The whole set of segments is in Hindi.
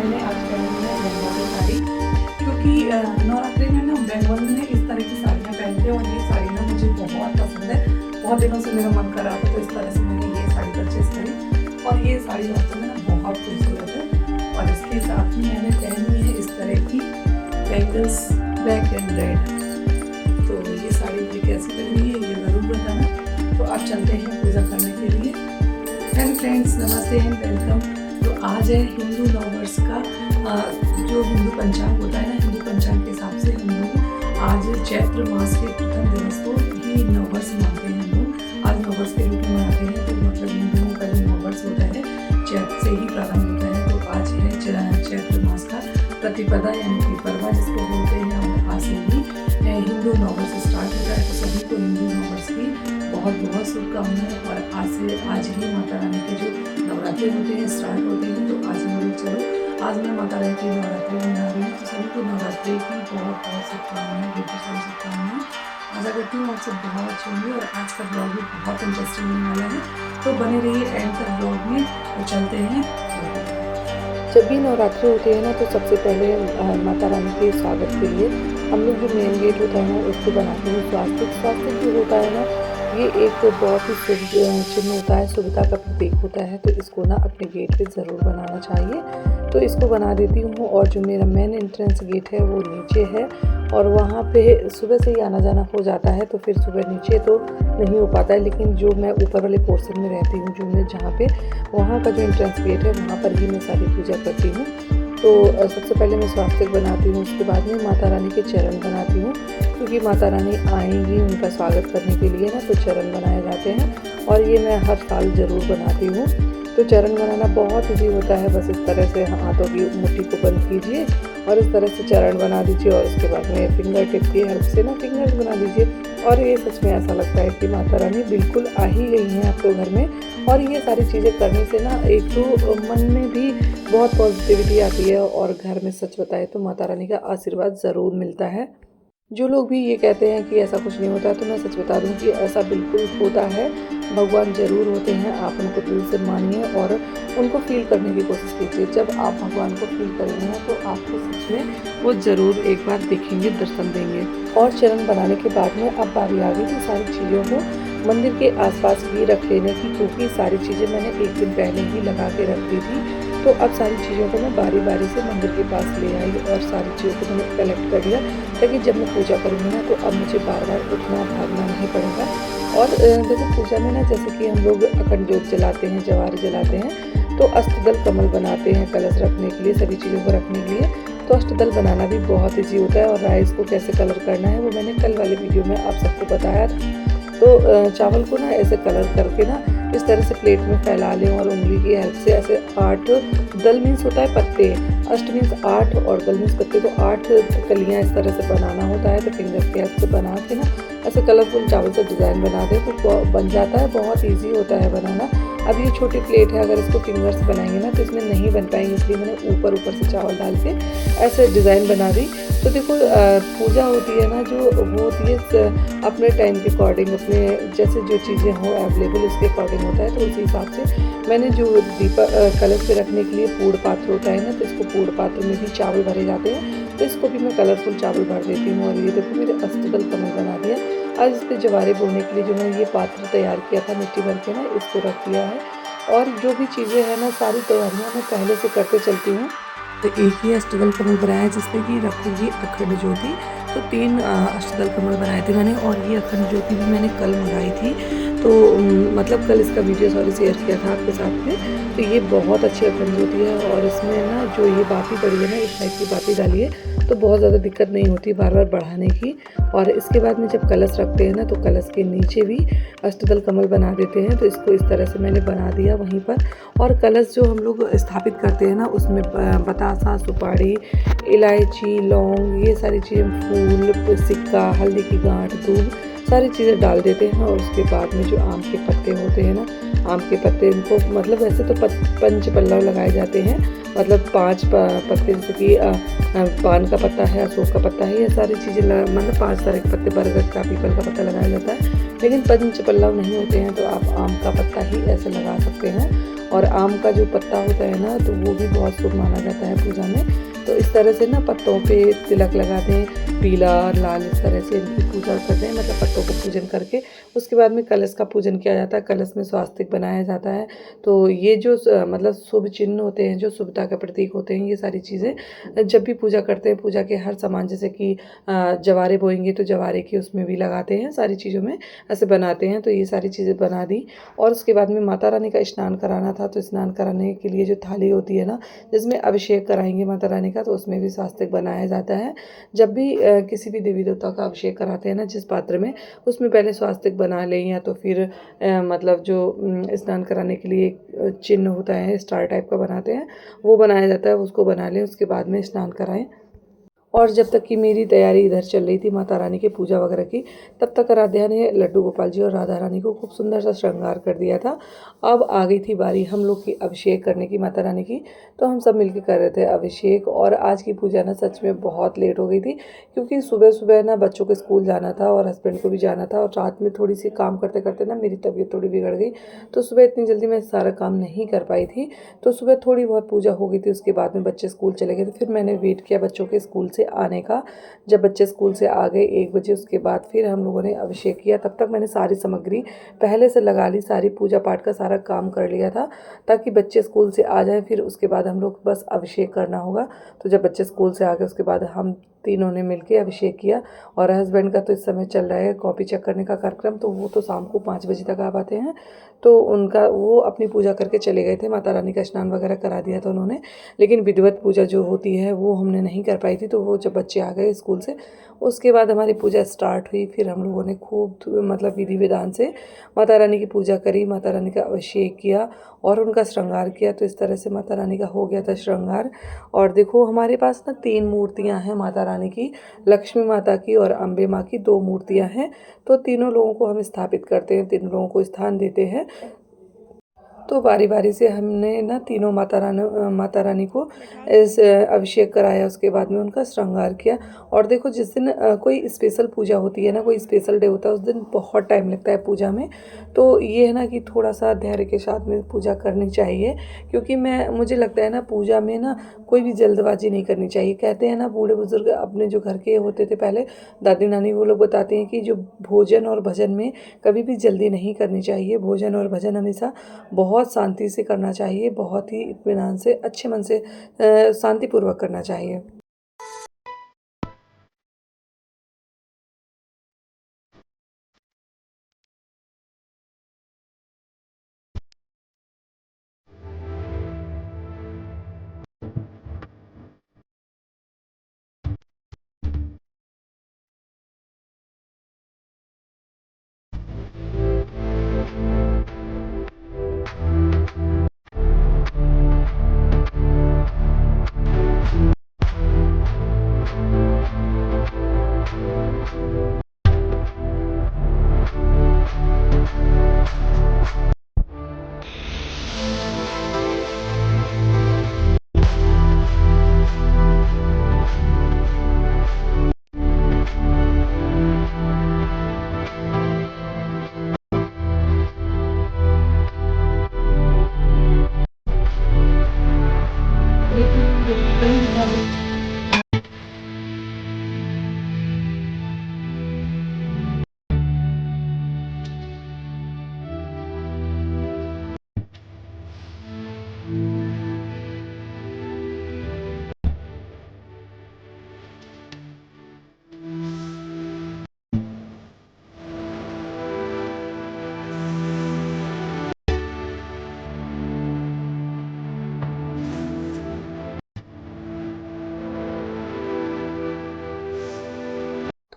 मैंने आज पहनी है बंगाली साड़ी, क्योंकि नवरात्रि में ना बंगाली में इस तरह की साड़ियाँ पहनते हैं और ये साड़ी ना मुझे बहुत पसंद है। बहुत दिनों से मेरा मन कर रहा था, तो इस तरह से मैंने ये साड़ी परचेज़ करी और ये साड़ी वास्तव में ना बहुत खूबसूरत है। और इसके साथ में मैंने पहनी है इस तरह की बैंगल्स ब्लैक एंड रेड। तो ये साड़ी मुझे कैसी लग रही है ये ज़रूर बताना। तो अब चलते हैं पूजा करने के लिए। हेलो फ्रेंड्स, नमस्ते एंड वेलकम। तो आज है हिंदू नववर्ष का जो हिंदू पंचांग होता है ना, हिंदू पंचांग के हिसाब से हम लोग आज चैत्र मास के प्रथम दिवस को ही नववर्ष मानते हैं। हम लोग आज नववर्ष के रूप में मनाते हैं। तो मतलब हिंदुओं का जो नववर्ष होता है चैत्र से ही प्रारंभ होता है। तो आज है चैत्र मास का प्रतिपदा यानी कि परवा जिसको बोलते हैं, और आज से ही हिंदू नववर्ष स्टार्ट होता है। तो सभी को हिंदू नववर्ष की बहुत बहुत शुभकामनाएं। और आज ही माता रानी के जो नवरात्रि होते हैं स्टार्ट होते हैं। तो आज हम लोग चलो आज मैं माता रानी की नवरात्रि मना रही हूँ। तो सभी को नवरात्रि की बहुत बहुत शुभकामनाएं, ढेर सारी शुभकामनाएं। आशा करती हूँ आप सब बहुत अच्छे होंगे और आज का ब्लॉग भी बहुत इंटरेस्टिंग होने वाला है। तो बने रहिए एंड तक ब्लॉग में। तो चलते हैं। जब भी नवरात्रि होती है ना, तो सबसे पहले माता रानी के स्वागत के लिए हम लोग जो मेन गेट होता है ना उसको बनाते हैं। स्वास्तिक जो होता है ना, ये एक बहुत ही शुभ चिन्ह होता है, शुभता का प्रतीक होता है। तो इसको ना अपने गेट पे ज़रूर बनाना चाहिए। तो इसको बना देती हूँ। और जो मेरा मेन एंट्रेंस गेट है वो नीचे है और वहाँ पे सुबह से ही आना जाना हो जाता है। तो फिर सुबह नीचे तो नहीं हो पाता है, लेकिन जो मैं ऊपर वाले पोर्शन में रहती हूँ, जो मैं जहाँ पे वहाँ का जो एंट्रेंस गेट है वहाँ पर ही मैं सारी पूजा करती हूँ। तो सबसे पहले मैं स्वास्तिक बनाती हूँ, उसके बाद में माता रानी के चरण बनाती हूँ, क्योंकि माता रानी आएंगी उनका स्वागत करने के लिए ना, तो चरण बनाए जाते हैं और ये मैं हर साल ज़रूर बनाती हूँ। तो चरण बनाना बहुत ईजी होता है। बस इस तरह से हाथों की मुट्ठी को बंद कीजिए और इस तरह से चरण बना दीजिए और उसके बाद में फिंगर टिप की हेल्प से ना फिंगर्स बना दीजिए। और ये सच में ऐसा लगता है कि माता रानी बिल्कुल आ ही गई हैं आपके घर में। और ये सारी चीज़ें करने से ना एक तो मन में भी बहुत पॉजिटिविटी आती है और घर में सच बताए तो माता रानी का आशीर्वाद ज़रूर मिलता है। जो लोग भी ये कहते हैं कि ऐसा कुछ नहीं होता, तो मैं सच बता दूं कि ऐसा बिल्कुल होता है। भगवान ज़रूर होते हैं, आप उनको दिल से मानिए और उनको फील करने की कोशिश कीजिए। जब आप भगवान को फील करेंगे ना, तो आपको सच में वो ज़रूर एक बार दिखेंगे, दर्शन देंगे। और चरण बनाने के बाद में अब बारी आ गई थी सारी चीज़ों को मंदिर के आसपास भी रख लेने की, क्योंकि सारी चीज़ें मैंने एक दिन पहले ही लगा के रख दी थी। तो अब सारी चीज़ों को मैं बारी बारी से मंदिर के पास ले आई और सारी चीज़ों को मैंने कलेक्ट कर लिया, ताकि जब मैं पूजा करूँगी ना तो अब मुझे बार बार उठना भागना नहीं पड़ेगा। और देखो पूजा में ना जैसे कि हम लोग अखंड ज्योत जलाते हैं, जवारे जलाते हैं, तो अष्टदल कमल बनाते हैं कलश रखने के लिए, सभी चीज़ों को रखने के लिए। तो अष्टदल बनाना भी बहुत ईजी होता है। और राइस को कैसे कलर करना है वो मैंने कल वाले वीडियो में आप सबको बताया था। तो चावल को ना ऐसे कलर करके ना इस तरह से प्लेट में फैला लें और उंगली की हेल्प से ऐसे 8 दल मीन्स होता है पत्ते, अष्ट मीन्स 8 और दल मीन्स पत्ते, तो 8 कलियां इस तरह से बनाना होता है। तो फिंगर की हेल्प से बना के ना ऐसे कलरफुल चावल से डिज़ाइन बना दे तो बन जाता है। बहुत ईजी होता है बनाना। अब ये छोटी प्लेट है, अगर इसको फिंगर से बनाएंगे ना तो इसमें नहीं बन पाएंगे, इसलिए मैंने ऊपर से चावल डाल के ऐसे डिज़ाइन बना दी। तो देखो पूजा होती है ना जो वो होती है अपने टाइम के अकॉर्डिंग, अपने जैसे जो चीज़ें हों अवेलेबल उसके अकॉर्डिंग होता है। तो उसी हिसाब से मैंने जो कलश पे रखने के लिए पूड़ पात्र होता है ना, तो इसको पूड़ पात्र में भी चावल भरे जाते हैं, तो इसको भी मैं कलरफुल चावल भर देती हूँ। और ये देखो मेरे अष्टदल कमल बना दिया। आज इस पर जवारे बोने के लिए जो मैंने ये पात्र तैयार किया था मिट्टी भर के ना, इसको रख दिया है। और जो भी चीज़ें हैं ना सारी तैयारियाँ मैं पहले से करते चलती हूँ। तो एक ही अष्टदल कमल बनाया है जिसमें कि रखूँगी अखंड ज्योति। तो 3 अष्टदल कमल बनाए थे मैंने, और ये अखंड ज्योति भी मैंने कल मंगाई थी। तो मतलब कल इसका वीडियो शेयर किया था आपके साथ में। तो ये बहुत अच्छी अखंड ज्योति है और इसमें ना जो ये बाती पड़ी है ना, इस टाइप की बाती डाली है तो बहुत ज़्यादा दिक्कत नहीं होती बार बार बढ़ाने की। और इसके बाद में जब कलश रखते हैं ना, तो कलश के नीचे भी अष्टदल कमल बना देते हैं। तो इसको इस तरह से मैंने बना दिया वहीं पर। और कलश जो हम लोग स्थापित करते हैं ना, उसमें बतासा, सुपारी, इलायची, लौंग, ये सारी चीज़ें, फूल, सिक्का, हल्दी की गांठ, दूध, सारी चीज़ें डाल देते हैं। और उसके बाद में जो आम के पत्ते होते हैं ना, आम के पत्ते इनको मतलब वैसे तो 5 पल्लव लगाए जाते हैं, मतलब 5 पत्ते, जैसे कि पान का पत्ता है, अशोक का पत्ता है, ये सारी चीज़ें मतलब 5 तरह के पत्ते, बरगद का, पीपल का पत्ता लगाया जाता है। लेकिन पंच पल्लव नहीं होते हैं तो आप आम का पत्ता ही ऐसे लगा सकते हैं। और आम का जो पत्ता होता है ना तो वो भी बहुत शुभ माना जाता है पूजा में। तो इस तरह से ना पत्तों पे तिलक लगा दें, पीला और लाल इस तरह से इनकी पूजा कर दें, मतलब पत्तों को पूजन करके उसके बाद में कलश का पूजन किया जाता है, कलश में स्वास्तिक बनाया जाता है। तो ये जो मतलब शुभ चिन्ह होते हैं, जो शुभता का प्रतीक होते हैं, ये सारी चीज़ें जब भी पूजा करते हैं, पूजा के हर सामान जैसे कि जवारे बोएंगे तो जवारे की उसमें भी लगाते हैं, सारी चीज़ों में ऐसे बनाते हैं। तो ये सारी चीज़ें बना दी और उसके बाद में माता रानी का स्नान कराना था, तो स्नान कराने के लिए जो थाली होती है ना, जिसमें अभिषेक कराएंगे माता रानी का, तो उसमें भी स्वास्तिक बनाया जाता है। जब भी किसी भी देवी देवता का अभिषेक कराते हैं ना जिस पात्र में, उसमें पहले स्वास्तिक बना लें या तो फिर मतलब जो स्नान कराने के लिए एक चिन्ह होता है स्टार टाइप का बनाते हैं, वो बनाया जाता है, उसको बना लें, उसके बाद में स्नान कराएं। और जब तक कि मेरी तैयारी इधर चल रही थी माता रानी की पूजा वगैरह की, तब तक आराध्या ने लड्डू गोपाल जी और राधा रानी को खूब सुंदर सा श्रृंगार कर दिया था। अब आ गई थी बारी हम लोग की अभिषेक करने की माता रानी की, तो हम सब मिलकर कर रहे थे अभिषेक। और आज की पूजा ना सच में बहुत लेट हो गई थी, क्योंकि सुबह सुबह ना बच्चों के स्कूल जाना था और हस्बैंड को भी जाना था, और रात में थोड़ी सी काम करते करते ना मेरी तबीयत थोड़ी बिगड़ गई, तो सुबह इतनी जल्दी मैं सारा काम नहीं कर पाई थी। तो सुबह थोड़ी बहुत पूजा हो गई थी, उसके बाद में बच्चे स्कूल चले गए थे, फिर मैंने वेट किया बच्चों के स्कूल से आने का। जब बच्चे स्कूल से आ गए 1 बजे, उसके बाद फिर हम लोगों ने अभिषेक किया। तब तक मैंने सारी सामग्री पहले से लगा ली, सारी पूजा पाठ का सारा काम कर लिया था, ताकि बच्चे स्कूल से आ जाएं, फिर उसके बाद हम लोग बस अभिषेक करना होगा। तो जब बच्चे स्कूल से आ गए उसके बाद हम तीनों ने मिलके अभिषेक किया। और हस्बैंड का तो इस समय चल रहा है कॉपी चेक करने का कार्यक्रम, तो वो तो शाम को 5 बजे तक आ पाते हैं। तो उनका वो अपनी पूजा करके चले गए थे, माता रानी का स्नान वगैरह करा दिया था उन्होंने। लेकिन विधिवत पूजा जो होती है वो हमने नहीं कर पाई थी, तो वो जब बच्चे आ गए स्कूल से, उसके बाद हमारी पूजा स्टार्ट हुई। फिर हम लोगों ने खूब मतलब विधि विधान से माता रानी की पूजा करी, माता रानी का अभिषेक किया और उनका श्रृंगार किया। तो इस तरह से माता रानी का हो गया था श्रृंगार। और देखो हमारे पास ना 3 मूर्तियाँ हैं माता रानी की, लक्ष्मी माता की और अम्बे माँ की 2 मूर्तियाँ हैं। तो तीनों लोगों को हम स्थापित करते हैं, तीनों लोगों को स्थान देते हैं। तो बारी बारी से हमने ना तीनों माता रानी को इस अभिषेक कराया, उसके बाद में उनका श्रृंगार किया। और देखो जिस दिन कोई स्पेशल पूजा होती है ना, कोई स्पेशल डे होता है, उस दिन बहुत टाइम लगता है पूजा में। तो ये है ना कि थोड़ा सा धैर्य के साथ में पूजा करनी चाहिए, क्योंकि मुझे लगता है ना पूजा में ना कोई भी जल्दबाजी नहीं करनी चाहिए। कहते हैं ना बूढ़े बुजुर्ग अपने जो घर के होते थे पहले, दादी नानी, वो लोग बताते हैं कि जो भोजन और भजन में कभी भी जल्दी नहीं करनी चाहिए। भोजन और भजन हमेशा बहुत शांति से करना चाहिए, बहुत ही इत्मीनान से, अच्छे मन से, शांतिपूर्वक करना चाहिए।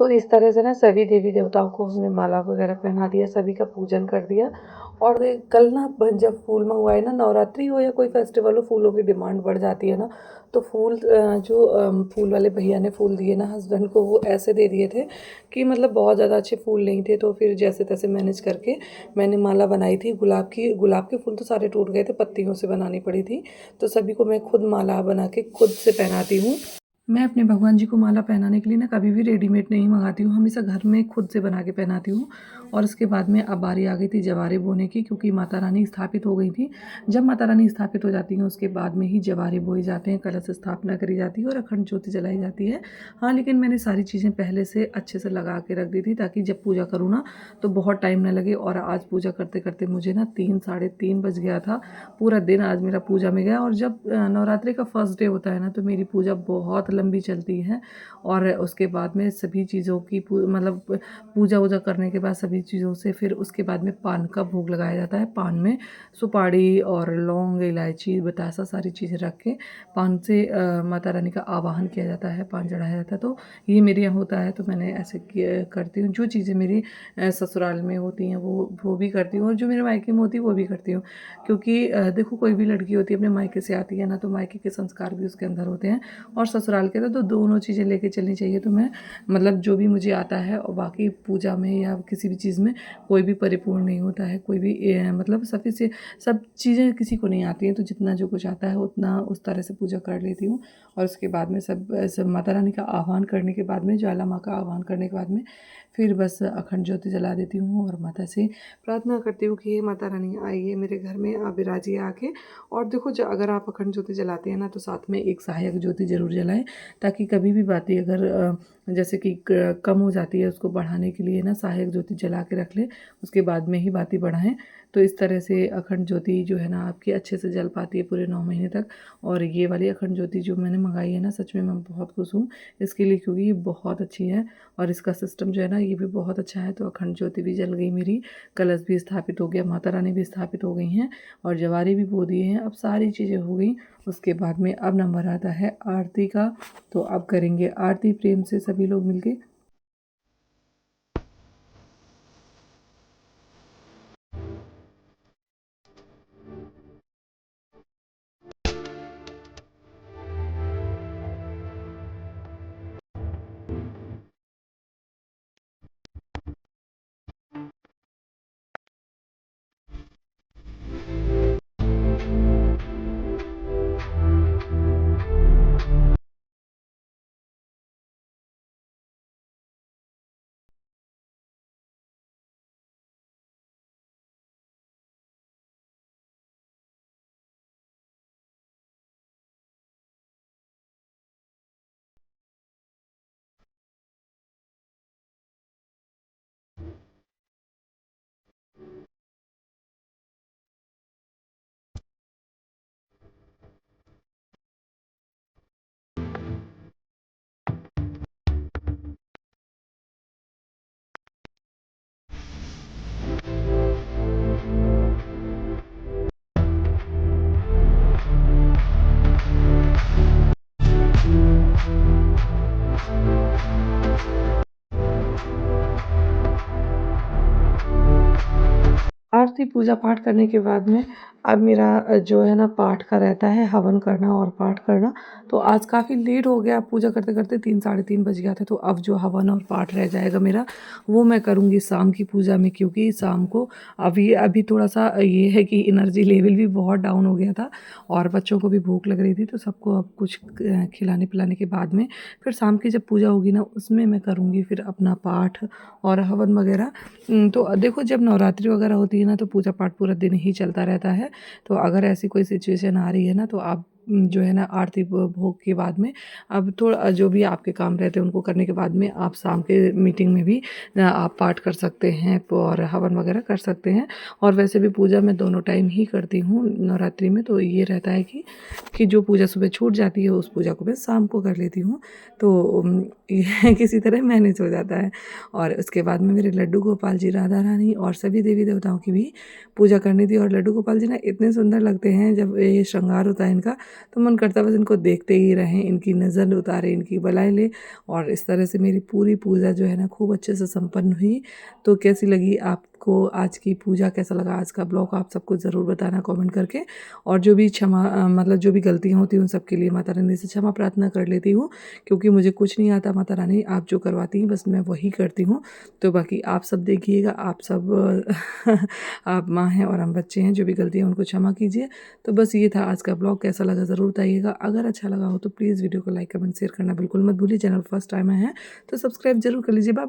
तो इस तरह से ना सभी देवी देवताओं को हमने माला वगैरह पहना दिया, सभी का पूजन कर दिया। और कल ना जब फूल मंगवाए ना, नवरात्रि हो या कोई फेस्टिवल हो, फूलों की डिमांड बढ़ जाती है ना। तो फूल जो फूल वाले भैया ने फूल दिए ना हस्बैंड को, वो ऐसे दे दिए थे कि मतलब बहुत ज़्यादा अच्छे फूल नहीं थे। तो फिर जैसे तैसे मैनेज करके मैंने माला बनाई थी गुलाब की। गुलाब के फूल तो सारे टूट गए थे, पत्तियों से बनानी पड़ी थी। तो सभी को मैं खुद माला बना के खुद से पहनाती हूँ। मैं अपने भगवान जी को माला पहनाने के लिए ना कभी भी रेडीमेड नहीं मंगाती हूँ, हमेशा घर में खुद से बना के पहनाती हूँ। और उसके बाद में अब बारी आ गई थी जवारे बोने की, क्योंकि माता रानी स्थापित हो गई थी। जब माता रानी स्थापित हो जाती हैं उसके बाद में ही जवारे बोए जाते हैं, कलश स्थापना करी जाती है और अखंड ज्योति जलाई जाती है। हाँ, लेकिन मैंने सारी चीज़ें पहले से अच्छे से लगा के रख दी थी ताकि जब पूजा करूँ ना तो बहुत टाइम ना लगे। और आज पूजा करते करते मुझे ना 3 साढ़े 3 बज गया था। पूरा दिन आज मेरा पूजा में गया। और जब नवरात्रि का फर्स्ट डे होता है ना तो मेरी पूजा बहुत लंबी चलती है। और उसके बाद में सभी चीज़ों की मतलब पूजा वूजा करने के बाद सभी चीज़ों से फिर उसके बाद में पान का भोग लगाया जाता है। पान में सुपारी और लौंग, इलायची, बतासा सारी चीज़ें रख के पान से माता रानी का आवाहन किया जाता है, पान चढ़ाया जाता है। तो ये मेरे यहाँ होता है, तो मैंने ऐसे करती हूँ। जो चीज़ें मेरी ससुराल में होती हैं वो भी करती हूँ, और जो मेरे मायके में होती है वो भी करती हूँ। क्योंकि देखो, कोई भी लड़की होती है अपने मायके से आती है ना, तो मायके के संस्कार भी उसके अंदर होते हैं और ससुराल के तो दोनों चीज़ें लेके चलनी चाहिए। तो मैं मतलब जो भी मुझे आता है, और बाकी पूजा में या किसी भी चीज़ में कोई भी परिपूर्ण नहीं होता है, कोई भी मतलब सफिशिएंट सब चीज़ें किसी को नहीं आती हैं। तो जितना जो कुछ आता है उतना उस तरह से पूजा कर लेती हूँ। और उसके बाद में सब माता रानी का आह्वान करने के बाद में, ज्वाला माँ का आह्वान करने के बाद में फिर बस अखंड ज्योति जला देती हूँ और माता से प्रार्थना करती हूँ कि हे माता रानी, आइए मेरे घर में, आप विराजिए आके। और देखो, जो अगर आप अखंड ज्योति जलाते हैं ना तो साथ में एक सहायक ज्योति ज़रूर जलाएं, ताकि कभी भी बाती अगर जैसे कि कम हो जाती है, उसको बढ़ाने के लिए ना सहायक ज्योति जला के रख ले, उसके बाद में ही बाती बढ़ाएं। तो इस तरह से अखंड ज्योति जो है ना आपकी अच्छे से जल पाती है पूरे 9 महीने तक। और ये वाली अखंड ज्योति जो मैंने मंगाई है ना, सच में मैं बहुत खुश हूँ इसके लिए, क्योंकि ये बहुत अच्छी है और इसका सिस्टम जो है ना ये भी बहुत अच्छा है। तो अखंड ज्योति भी जल गई मेरी, कलश भी स्थापित हो गया, माता रानी भी स्थापित हो गई हैं और जवारे भी बो दिए हैं। अब सारी चीज़ें हो गई। उसके बाद में अब नंबर आता है आरती का। तो अब करेंगे आरती प्रेम से सभी लोग मिलके। आरती पूजा पाठ करने के बाद में अब मेरा जो है ना पाठ का रहता है, हवन करना और पाठ करना। तो आज काफ़ी लेट हो गया, पूजा करते करते 3 साढ़े 3 बज गया था। तो अब जो हवन और पाठ रह जाएगा मेरा, वो मैं करूँगी शाम की पूजा में, क्योंकि शाम को अभी थोड़ा सा ये है कि एनर्जी लेवल भी बहुत डाउन हो गया था और बच्चों को भी भूख लग रही थी। तो सबको अब कुछ खिलाने पिलाने के बाद में फिर शाम की जब पूजा होगी ना, उसमें मैं करूँगी फिर अपना पाठ और हवन वगैरह। तो देखो, जब नवरात्रि वगैरह होती है ना तो पूजा पाठ पूरा दिन ही चलता रहता है। तो अगर ऐसी कोई सिचुएशन आ रही है ना, तो आप जो है ना आरती भोग के बाद में अब थोड़ा जो भी आपके काम रहते हैं उनको करने के बाद में आप शाम के मीटिंग में भी आप पाठ कर सकते हैं और हवन वगैरह कर सकते हैं। और वैसे भी पूजा मैं दोनों टाइम ही करती हूँ नवरात्रि में। तो ये रहता है कि जो पूजा सुबह छूट जाती है उस पूजा को मैं शाम को कर लेती हूँ। तो ये किसी तरह मैनेज हो जाता है। और उसके बाद में मेरे लड्डू गोपाल जी, राधा रानी और सभी देवी देवताओं की भी पूजा करनी थी। और लड्डू गोपाल जी ना इतने सुंदर लगते हैं जब ये श्रृंगार होता है इनका, तो मन करता है बस इनको देखते ही रहें, इनकी नज़र उतारे, इनकी बलाई ले। और इस तरह से मेरी पूरी पूजा जो है ना खूब अच्छे से संपन्न हुई। तो कैसी लगी आपको आज की पूजा, कैसा लगा आज का ब्लॉग, आप सबको ज़रूर बताना कमेंट करके। और जो भी मतलब जो भी गलतियाँ होती हैं उन सब के लिए माता रानी से क्षमा प्रार्थना कर लेती हूँ, क्योंकि मुझे कुछ नहीं आता। माता रानी आप जो करवाती हैं बस मैं वही करती हूँ। तो बाकी आप सब देखिएगा, आप सब आप माँ हैं और हम बच्चे हैं, जो भी गलतियाँ उनको क्षमा कीजिए। तो बस ये था आज का ब्लॉग, कैसा लगा ज़रूर बताइएगा। अगर अच्छा लगा हो तो प्लीज़ वीडियो को लाइक कमेंट शेयर करना बिल्कुल मत भूलिए। चैनल फर्स्ट टाइम आए हैं तो सब्सक्राइब जरूर कर लीजिए। Bye bye.